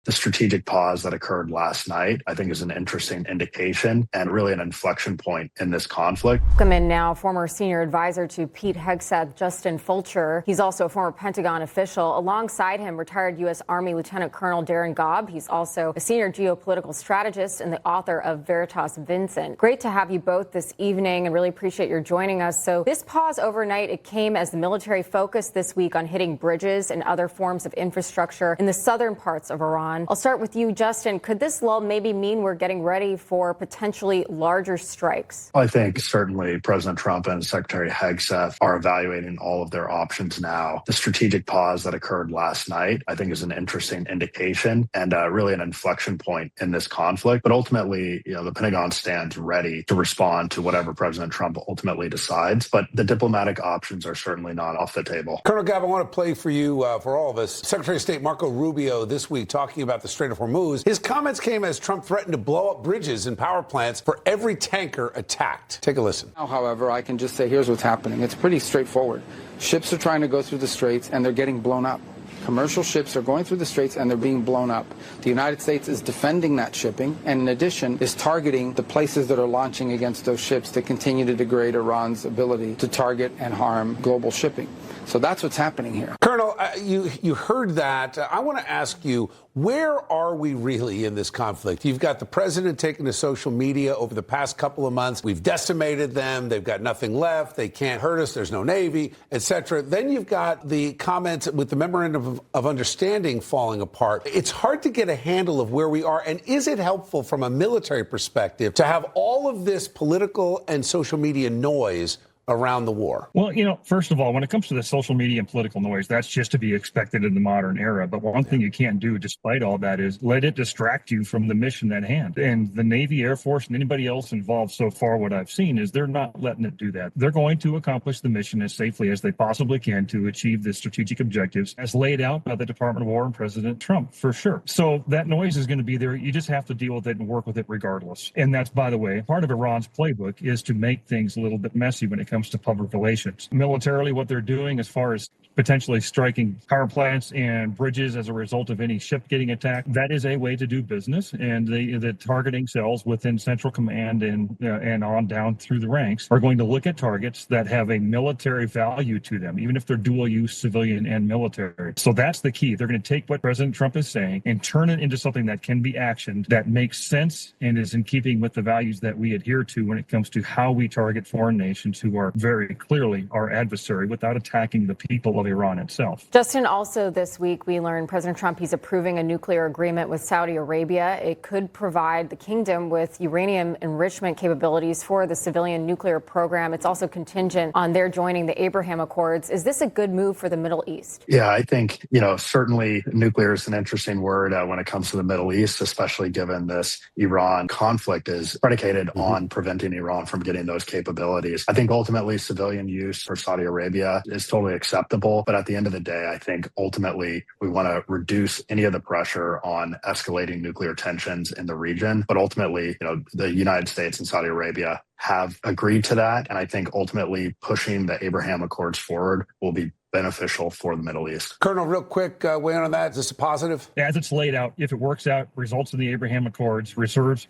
The strategic pause that occurred last night, I think, is an interesting indication and really an inflection point in this conflict. Welcome in now, former senior advisor to Pete Hegseth Justin Fulcher. He's also a former Pentagon official. Alongside him, retired U.S. Army Lieutenant Colonel Darren Gobb. He's also a senior geopolitical strategist and the author of Veritas Vincent. Great to have you both this evening and really appreciate your joining us. So this pause overnight, it came as the military focused this week on hitting bridges and other forms of infrastructure in the southern parts of Iran. I'll start with you, Justin. Could this lull maybe mean we're getting ready for potentially larger strikes? I think certainly President Trump and Secretary Hegseth are evaluating all of their options now. The strategic pause that occurred last night, I think, is an interesting indication and really an inflection point in this conflict. But ultimately, the Pentagon stands ready to respond to whatever President Trump ultimately decides. But the diplomatic options are certainly not off the table. Colonel Gobb, I want to play for you, for all of us. Secretary of State Marco Rubio this week talking about the Strait of Hormuz. His comments came as Trump threatened to blow up bridges and power plants for every tanker attacked. Take a listen. Now, however, I can just say here's what's happening. It's pretty straightforward. Ships are trying to go through the straits and they're getting blown up. Commercial ships are going through the straits and they're being blown up. The United States is defending that shipping and, in addition, is targeting the places that are launching against those ships to continue to degrade Iran's ability to target and harm global shipping. So that's what's happening here. Colonel, you heard that. I want to ask you, where are we really in this conflict? You've got the president taking to social media over the past couple of months. We've decimated them. They've got nothing left. They can't hurt us. There's no Navy, etc. Then you've got the comments with the memorandum of understanding falling apart. It's hard to get a handle of where we are. And is it helpful from a military perspective to have all of this political and social media noise around the war? Well, first of all, when it comes to the social media and political noise, that's just to be expected in the modern era. But one thing you can't do despite all that is let it distract you from the mission at hand. And the Navy, Air Force, and anybody else involved so far, what I've seen is they're not letting it do that. They're going to accomplish the mission as safely as they possibly can to achieve the strategic objectives as laid out by the Department of War and President Trump, for sure. So that noise is going to be there. You just have to deal with it and work with it regardless. And that's, by the way, part of Iran's playbook is to make things a little bit messy when it comes to public relations. Militarily, what they're doing as far as potentially striking power plants and bridges as a result of any ship getting attacked, that is a way to do business. And the targeting cells within Central Command and on down through the ranks are going to look at targets that have a military value to them, even if they're dual use, civilian and military. So that's the key. They're going to take what President Trump is saying and turn it into something that can be actioned, that makes sense and is in keeping with the values that we adhere to when it comes to how we target foreign nations who are very clearly our adversary without attacking the people of Iran itself. Justin, also this week we learned President Trump, he's approving a nuclear agreement with Saudi Arabia. It could provide the kingdom with uranium enrichment capabilities for the civilian nuclear program. It's also contingent on their joining the Abraham Accords. Is this a good move for the Middle East? Yeah, I think, certainly nuclear is an interesting word when it comes to the Middle East, especially given this Iran conflict is predicated on preventing Iran from getting those capabilities. I think ultimately civilian use for Saudi Arabia is totally acceptable. But at the end of the day, I think ultimately we want to reduce any of the pressure on escalating nuclear tensions in the region. But ultimately, the United States and Saudi Arabia have agreed to that. And I think ultimately pushing the Abraham Accords forward will be beneficial for the Middle East. Colonel, real quick, weigh in on that. Is this a positive? As it's laid out, if it works out, results in the Abraham Accords, results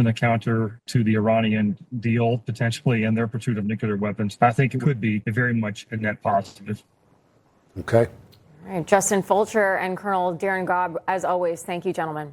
in a counter to the Iranian deal, potentially, and their pursuit of nuclear weapons, I think it could be very much a net positive. Okay. All right, Justin Fulcher and Colonel Darren Gobb, as always, thank you, gentlemen.